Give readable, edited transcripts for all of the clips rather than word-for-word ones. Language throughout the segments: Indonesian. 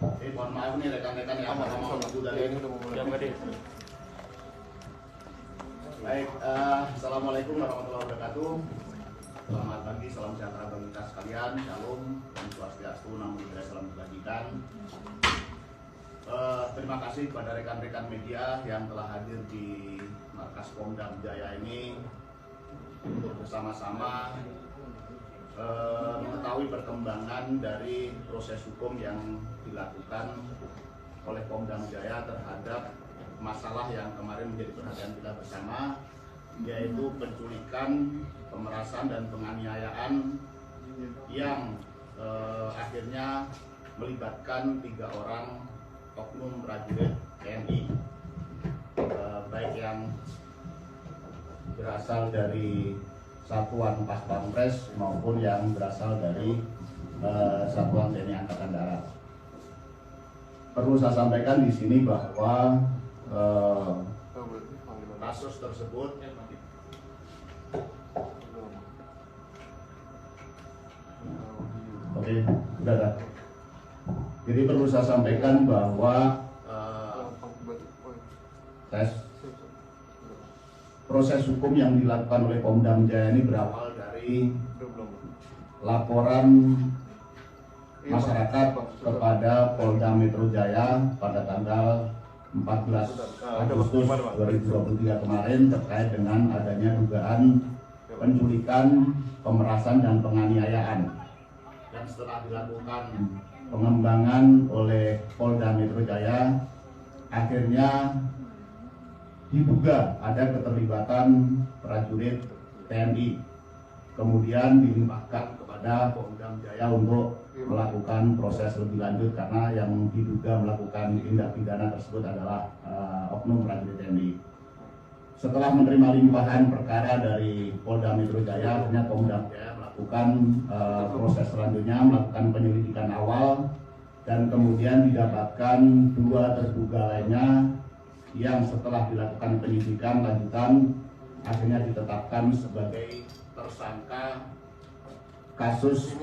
Mohon maaf nih rekan-rekan yang mau dari ini udah mulai. Baik, assalamualaikum warahmatullahi wabarakatuh. Selamat pagi, salam sejahtera bagi kita sekalian. Shalom, Om Swastiastu, Namo Buddhaya, salam kebajikan. Terima kasih kepada rekan-rekan media yang telah hadir di markas Pomdam Jaya ini untuk bersama-sama mengetahui perkembangan dari proses hukum yang dilakukan oleh Pomdam Jaya terhadap masalah yang kemarin menjadi perhatian kita bersama, yaitu penculikan, pemerasan dan penganiayaan yang akhirnya melibatkan 3 orang oknum prajurit TNI, baik yang berasal dari Satuan Pas Pampres maupun yang berasal dari Satuan TNI Angkatan Darat. Perlu saya sampaikan di sini bahwa kasus tersebut oke, sudah ada. Jadi perlu saya sampaikan bahwa proses hukum yang dilakukan oleh Pomdam Jaya ini berawal dari laporan masyarakat kepada Polda Metro Jaya pada tanggal 14 Agustus 2023 kemarin terkait dengan adanya dugaan penculikan, pemerasan dan penganiayaan. Dan setelah dilakukan pengembangan oleh Polda Metro Jaya, akhirnya diduga ada keterlibatan prajurit TNI. Kemudian dilimpahkan kepada Pomdam Jaya untuk melakukan proses lebih lanjut karena yang diduga melakukan tindak pidana tersebut adalah oknum prajurit TNI. Setelah menerima limpahan perkara dari Polda Metro Jaya, akhirnya Pomdam Jaya melakukan proses selanjutnya, melakukan penyelidikan awal, dan kemudian didapatkan 2 terduga lainnya yang setelah dilakukan penyidikan lanjutan akhirnya ditetapkan sebagai tersangka kasus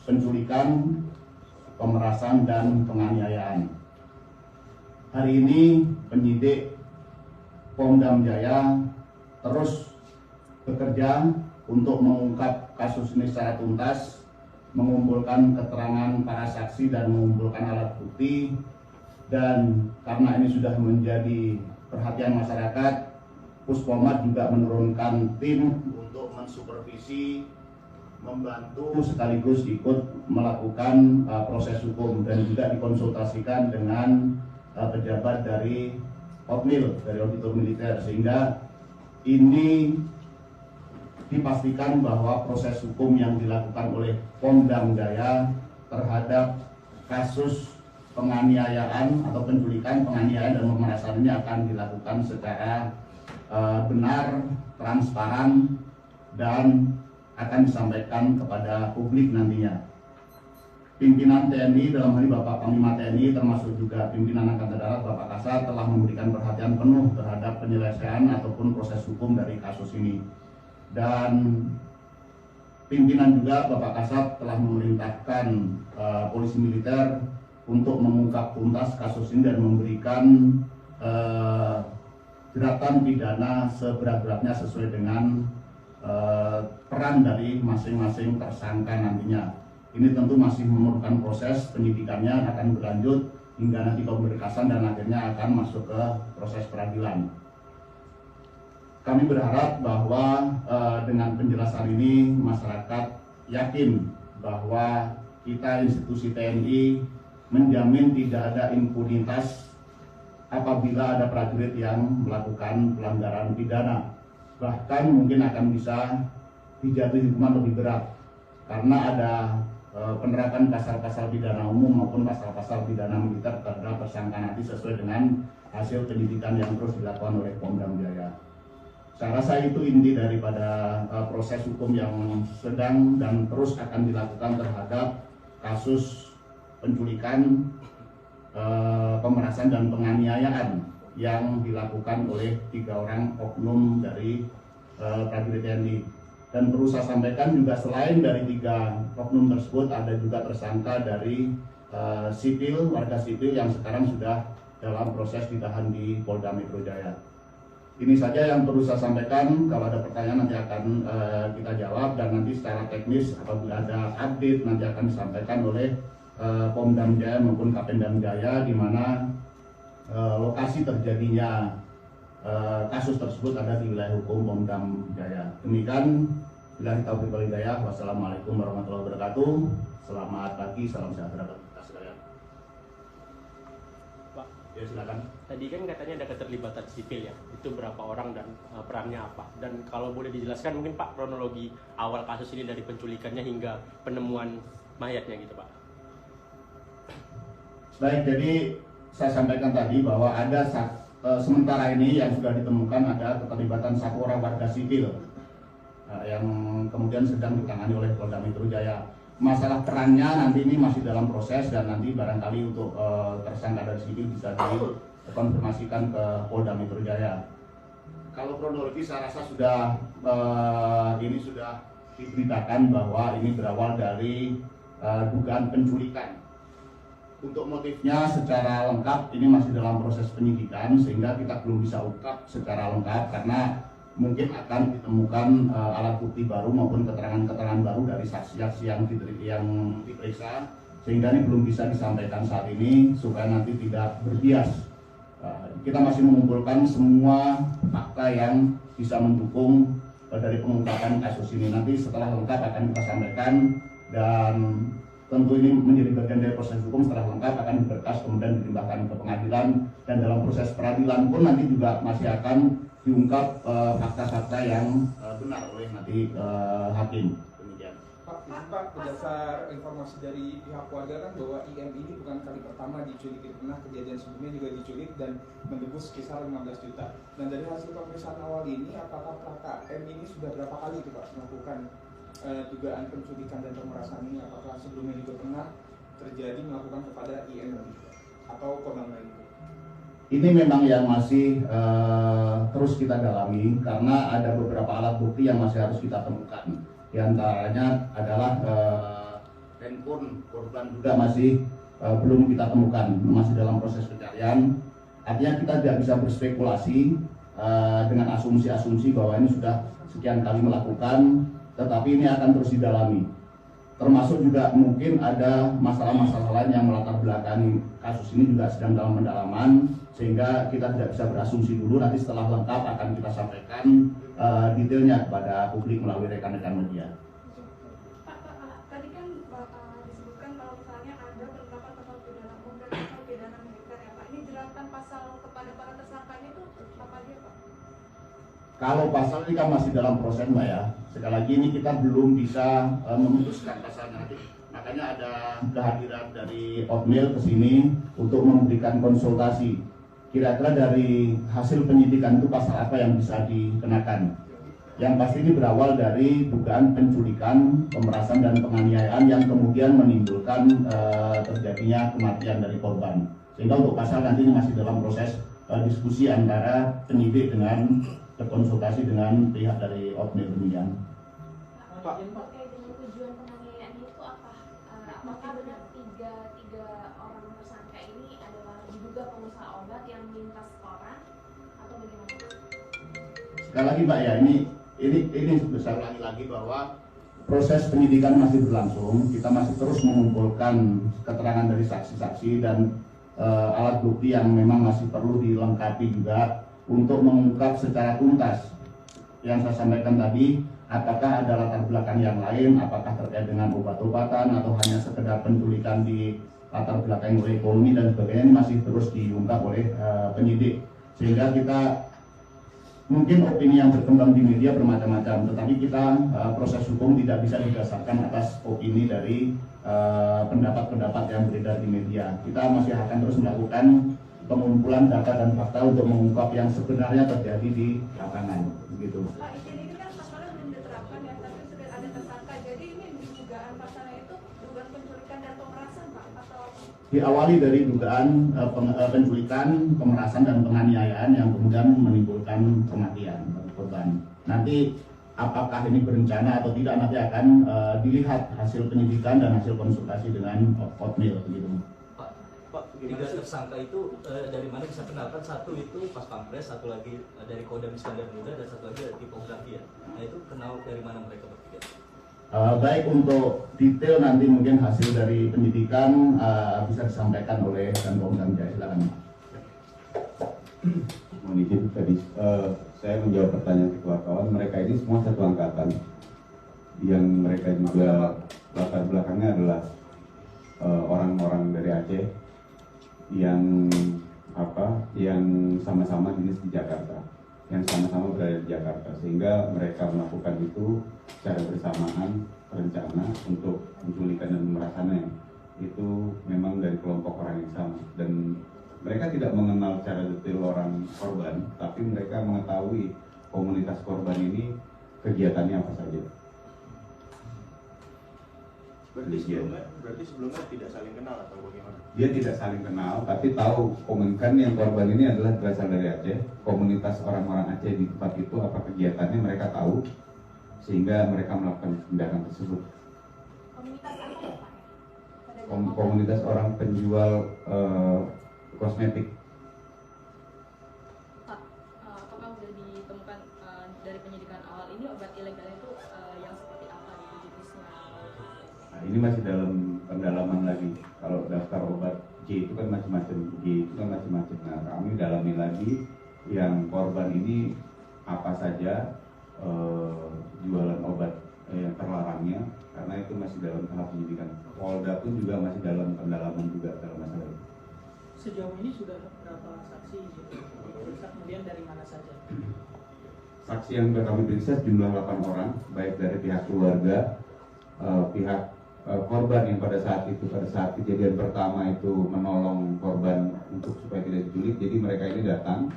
penculikan, pemerasan dan penganiayaan. Hari ini penyidik Pomdam Jaya terus bekerja untuk mengungkap kasus ini secara tuntas, mengumpulkan keterangan para saksi dan mengumpulkan alat bukti. Dan karena ini sudah menjadi perhatian masyarakat, Puspomad juga menurunkan tim untuk mensupervisi, membantu sekaligus ikut melakukan proses hukum dan juga dikonsultasikan dengan pejabat dari OPMIL, dari Auditor Militer, sehingga ini dipastikan bahwa proses hukum yang dilakukan oleh Pomdam Jaya terhadap kasus penganiayaan atau penculikan, penganiayaan dan pemerasan ini akan dilakukan secara benar, transparan, dan akan disampaikan kepada publik nantinya. Pimpinan TNI dalam hal ini Bapak Panglima TNI termasuk juga pimpinan Angkatan Darat Bapak Kasat telah memberikan perhatian penuh terhadap penyelesaian ataupun proses hukum dari kasus ini. Dan pimpinan juga Bapak Kasat telah memerintahkan polisi militer untuk mengungkap tuntas kasus ini dan memberikan jeratan pidana seberat-beratnya sesuai dengan peran dari masing-masing tersangka nantinya. Ini tentu masih memerlukan proses penyidikannya, akan berlanjut hingga nanti pemberkasan dan akhirnya akan masuk ke proses peradilan. Kami berharap bahwa dengan penjelasan ini masyarakat yakin bahwa kita institusi TNI menjamin tidak ada impunitas apabila ada prajurit yang melakukan pelanggaran pidana. Bahkan mungkin akan bisa dijatuhi hukuman lebih berat karena ada penerapan pasal-pasal pidana umum maupun pasal-pasal pidana militer terhadap tersangka nanti sesuai dengan hasil penyidikan yang terus dilakukan oleh Pomdam Jaya. Saya rasa itu inti daripada proses hukum yang sedang dan terus akan dilakukan terhadap kasus penculikan, pemerasan dan penganiayaan yang dilakukan oleh 3 orang oknum dari prajurit TNI. Dan perlu saya sampaikan juga selain dari 3 oknum tersebut ada juga tersangka dari warga sipil yang sekarang sudah dalam proses ditahan di Polda Metro Jaya. Ini saja yang perlu saya sampaikan. Kalau ada pertanyaan nanti akan kita jawab, dan nanti secara teknis apabila ada update nanti akan disampaikan oleh Pomdam Jaya maupun Kapendam Jaya di mana lokasi terjadinya kasus tersebut ada di wilayah hukum Pomdam Jaya. Demikian, billahi taufiq wal hidayah. Wassalamualaikum warahmatullahi wabarakatuh. Selamat pagi, salam sejahtera bagi kita sekalian. Pak, ya silakan. Tadi kan katanya ada keterlibatan sipil ya, itu berapa orang dan perannya apa? Dan kalau boleh dijelaskan mungkin Pak kronologi awal kasus ini dari penculikannya hingga penemuan mayatnya gitu Pak. Baik, jadi saya sampaikan tadi bahwa ada sementara ini yang sudah ditemukan ada keterlibatan 1 orang warga sipil yang kemudian sedang ditangani oleh Polda Metro Jaya. Masalah perannya nanti ini masih dalam proses, dan nanti barangkali untuk tersangka dari sipil bisa dikonfirmasikan ke Polda Metro Jaya. Kalau kronologi saya rasa sudah ini sudah diberitakan bahwa ini berawal dari dugaan penculikan. Untuk motifnya secara lengkap ini masih dalam proses penyidikan, sehingga kita belum bisa ungkap secara lengkap karena mungkin akan ditemukan alat bukti baru maupun keterangan-keterangan baru dari saksi-saksi yang diperiksa, sehingga ini belum bisa disampaikan saat ini supaya nanti tidak berbias. Kita masih mengumpulkan semua fakta yang bisa mendukung dari pengungkapan kasus ini. Nanti setelah lengkap akan kita sampaikan, dan tentu ini menjadi bagian dari proses hukum. Setelah lengkap akan diberkas kemudian dilimpahkan ke pengadilan, dan dalam proses peradilan pun nanti juga masih akan diungkap fakta-fakta yang benar oleh nanti hakim. Demikian. Pak, berdasar informasi dari pihak keluarga kan bahwa IM ini bukan kali pertama diculik, pernah kejadian sebelumnya juga diculik dan menebus sekitar 15 juta. Dan dari hasil pemeriksaan awal ini, apakah kakak M ini sudah berapa kali itu Pak melakukan dugaan penculikan dan pemerasan ini? Apakah sebelumnya juga pernah terjadi melakukan kepada IM atau korban lain? Ini memang yang masih terus kita dalami karena ada beberapa alat bukti yang masih harus kita temukan. Di antaranya adalah handphone korban juga masih belum kita temukan, masih dalam proses pencarian. Artinya kita tidak bisa berspekulasi dengan asumsi-asumsi bahwa ini sudah sekian kali melakukan, tetapi ini akan terus didalami. Termasuk juga mungkin ada masalah-masalah lain yang melatar belakangi kasus ini juga sedang dalam pendalaman, sehingga kita tidak bisa berasumsi dulu. Nanti setelah lengkap akan kita sampaikan detailnya kepada publik melalui rekan-rekan media. Pak, tadi kan disebutkan kalau misalnya ada penetapan pasal pidana umum dan pasal pidana militer ya Pak. Ini jeratan pasal kepada para tersangkanya itu apa aja Pak? Kalau pasal ini kan masih dalam proses Mbak ya. Sekali lagi ini kita belum bisa memutuskan pasalnya nanti. Makanya ada kehadiran dari Otmil ke sini untuk memberikan konsultasi. Kira-kira dari hasil penyidikan itu pasal apa yang bisa dikenakan. Yang pasti ini berawal dari dugaan penculikan, pemerasan dan penganiayaan yang kemudian menimbulkan terjadinya kematian dari korban. Sehingga untuk pasal nanti ini masih dalam proses diskusi antara penyidik dengan berkonsultasi dengan pihak dari Otmil demikian. Pak, terkait dengan tujuan penganiayaan itu apa? Apakah benar tiga orang tersangka ini adalah diduga pengusaha obat yang minta setoran atau bagaimana? Sekali lagi Mbak ya, ini saya ulangi lagi bahwa proses penyidikan masih berlangsung. Kita masih terus mengumpulkan keterangan dari saksi-saksi dan alat bukti yang memang masih perlu dilengkapi juga untuk mengungkap secara tuntas. Yang saya sampaikan tadi, apakah ada latar belakang yang lain, apakah terkait dengan obat-obatan atau hanya sekedar penculikan di latar belakang oleh ekonomi dan sebagainya, ini masih terus diungkap oleh penyidik. Sehingga kita mungkin opini yang berkembang di media bermacam-macam, tetapi kita proses hukum tidak bisa didasarkan atas opini dari pendapat-pendapat yang beredar di media. Kita masih akan terus melakukan pengumpulan data dan fakta untuk mengungkap yang sebenarnya terjadi di lapangan, begitu. Pak, izin ini kan pasalnya belum diterapkan ya, tapi sudah ada tersangka. Jadi ini dugaan pasalnya itu dugaan penculikan dan pemerasan Pak, atau? Diawali dari dugaan penculikan, pemerasan dan penganiayaan yang kemudian menimbulkan kematian korban. Nanti apakah ini berencana atau tidak nanti akan dilihat hasil penyidikan dan hasil konsultasi dengan Hotmail begitu. Pak, tiga tersangka itu dari mana bisa kenalkan? Satu itu Pas Pampres, satu lagi dari Kodam Iskandar Muda, dan satu lagi dari Tipografi ya. Nah itu kenal dari mana mereka bertiga? Baik, untuk detail nanti mungkin hasil dari penyidikan bisa disampaikan oleh Dan Pom Jaya. Silakan. Mohon izin tadi saya menjawab pertanyaan ke wartawan. Mereka ini semua satu angkatan yang mereka juga latar belakangnya adalah orang-orang dari Aceh yang sama-sama dinas di Jakarta, yang sama-sama berada di Jakarta, sehingga mereka melakukan itu secara bersamaan rencana untuk penculikan dan pemerasannya itu memang dari kelompok orang yang sama, dan mereka tidak mengenal secara detail orang korban, tapi mereka mengetahui komunitas korban ini kegiatannya apa saja. Berarti sebelumnya tidak saling kenal atau bagaimana? Dia tidak saling kenal, tapi tahu komunikan yang korban ini adalah berasal dari Aceh. Komunitas orang-orang Aceh di tempat itu apa kegiatannya mereka tahu, sehingga mereka melakukan tindakan tersebut. Komunitas apa ya Pak? Komunitas orang penjual kosmetik. Pak, apakah sudah ditemukan dari penyidikan awal ini obat ilegal itu yang seperti apa gitu jenisnya? Nah, ini masih dalam pendalaman lagi. Kalau daftar obat J itu kan macam-macam, G itu kan macam-macam. Nah, kami dalami lagi yang korban ini apa saja jualan obat yang terlarangnya, karena itu masih dalam tahap penyidikan. Polda pun juga masih dalam pendalaman juga dalam masalah itu. Sejauh ini sudah berapa saksi diperiksa, kemudian dari mana saja? Saksi yang sudah kami periksa jumlah 8 orang, baik dari pihak keluarga, pihak korban yang pada saat kejadian pertama itu menolong korban untuk supaya tidak diculik. Jadi mereka ini datang,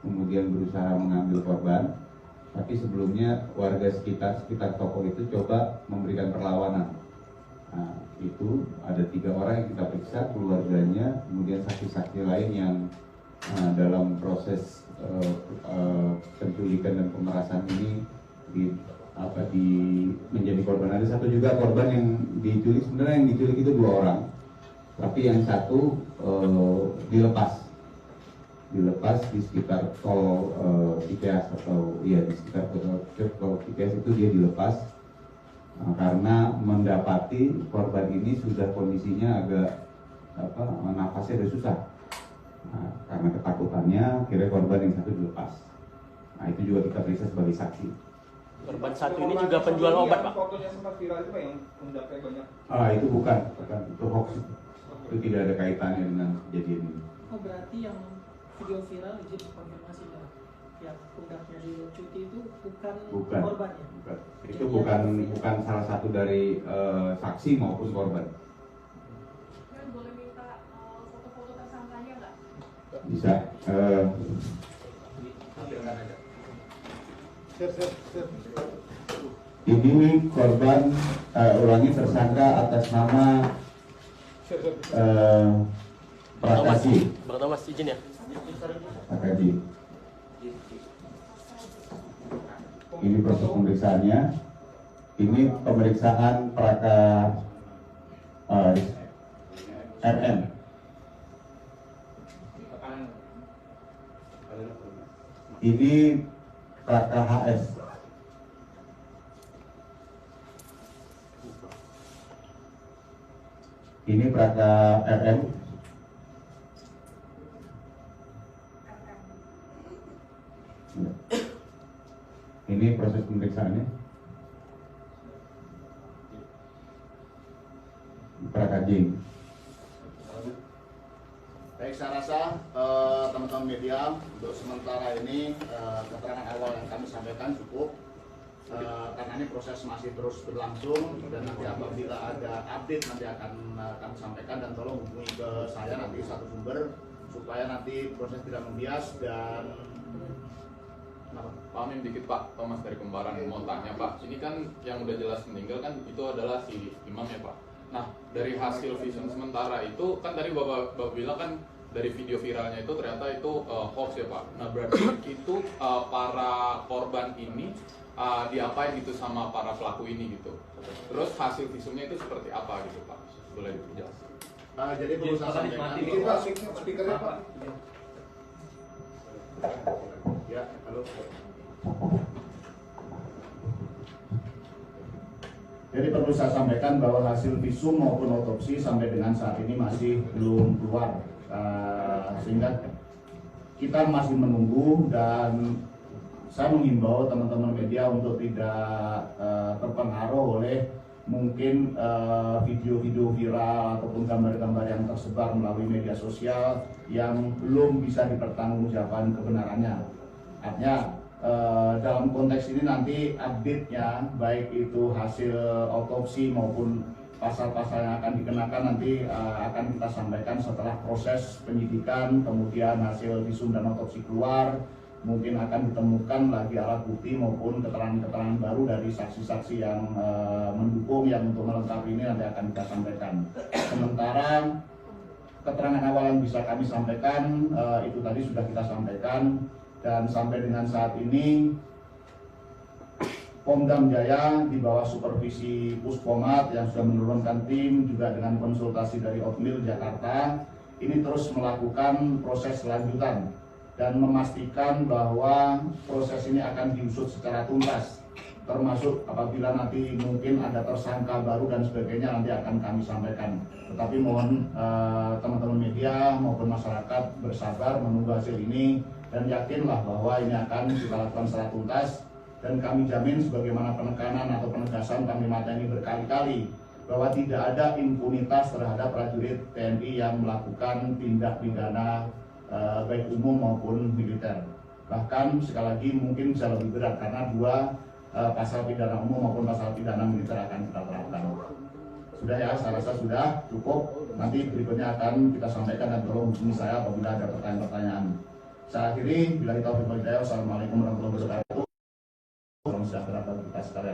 kemudian berusaha mengambil korban, tapi sebelumnya warga sekitar toko itu coba memberikan perlawanan. Nah, itu ada 3 orang yang kita periksa, keluarganya, kemudian saksi-saksi lain yang dalam proses penculikan dan pemerasan ini menjadi korban. Ada satu juga korban yang diculik. Sebenarnya yang diculik itu 2 orang, tapi yang satu dilepas di sekitar tol Cikeas di sekitar tol Cikeas itu dia dilepas. Karena mendapati korban ini sudah kondisinya agak nafasnya sudah susah. Nah, karena ketakutannya akhirnya korban yang satu dilepas. Nah, itu juga kita periksa sebagai saksi. Korban satu ini juga penjual obat, Pak? Fotonya sempat viral itu Pak, yang mendapatkan banyak. Itu bukan itu hoax. Itu tidak ada kaitannya dengan kejadian ini. Oh, berarti yang video viral izin konfirmasi ya, yang pundaknya dicuti itu bukan korban ya? Bukan. Itu bukan salah satu dari saksi maupun korban. Dan boleh minta foto-foto tersangkanya nggak? Bisa. Ini korban ulangi tersangka atas nama Prakaji. Bang Thomas izin ya. Prakaji. Ini proses pemeriksaannya. Ini pemeriksaan Praka RM. Ini Praka HS. Ini Praka RM. Ini proses pemeriksaannya. Praka J. Baik, saya rasa teman-teman media untuk sementara ini keterangan awal yang kami sampaikan cukup, karena ini proses masih terus berlangsung, dan nanti apabila ada update nanti akan kami sampaikan, dan tolong hubungi ke saya nanti satu sumber supaya nanti proses tidak membias. Dan Pak Amin dikit Pak, Thomas dari Kembaran mau tanya Pak, ini kan yang udah jelas meninggal kan itu adalah si imam ya Pak. Nah dari hasil visum sementara itu kan tadi Bapak bilang kan dari video viralnya itu ternyata itu hoax ya Pak. Nah berarti itu para korban ini diapain gitu sama para pelaku ini gitu. Terus hasil visumnya itu seperti apa gitu Pak? Boleh dijelaskan? Jadi perlu saya sampaikan. Ini Pak, speakernya Pak. Ya, halo. Jadi perlu saya sampaikan bahwa hasil visum maupun otopsi sampai dengan saat ini masih belum keluar, sehingga kita masih menunggu, dan saya menghimbau teman-teman media untuk tidak terpengaruh oleh mungkin video-video viral ataupun gambar-gambar yang tersebar melalui media sosial yang belum bisa dipertanggungjawabkan kebenarannya. Artinya dalam konteks ini nanti update-nya baik itu hasil otopsi maupun pasal-pasal yang akan dikenakan nanti akan kita sampaikan setelah proses penyidikan, kemudian hasil visum dan otopsi keluar. Mungkin akan ditemukan lagi alat bukti maupun keterangan-keterangan baru dari saksi-saksi yang mendukung, yang untuk melengkapi ini nanti akan kita sampaikan. Sementara keterangan awal yang bisa kami sampaikan itu tadi sudah kita sampaikan, dan sampai dengan saat ini Pemdam Jaya di bawah supervisi Puspomat yang sudah menurunkan tim juga dengan konsultasi dari Otmil Jakarta ini terus melakukan proses lanjutan dan memastikan bahwa proses ini akan diusut secara tuntas, termasuk apabila nanti mungkin ada tersangka baru dan sebagainya nanti akan kami sampaikan. Tetapi mohon teman-teman media maupun masyarakat bersabar menunggu hasil ini, dan yakinlah bahwa ini akan kita lakukan secara tuntas, dan kami jamin sebagaimana penekanan atau penegasan Panglima TNI berkali-kali bahwa tidak ada impunitas terhadap prajurit TNI yang melakukan tindak pidana baik umum maupun militer. Bahkan sekali lagi mungkin bisa lebih berat karena dua pasal pidana umum maupun pasal pidana militer akan kita terapkan. Sudah ya, saya rasa sudah cukup. Nanti berikutnya akan kita sampaikan, dan tolong hubungi saya apabila ada pertanyaan-pertanyaan. Saya akhiri, bila kita berhidayah. Assalamualaikum warahmatullahi wabarakatuh. Salam sejahtera bagi kita sekalian.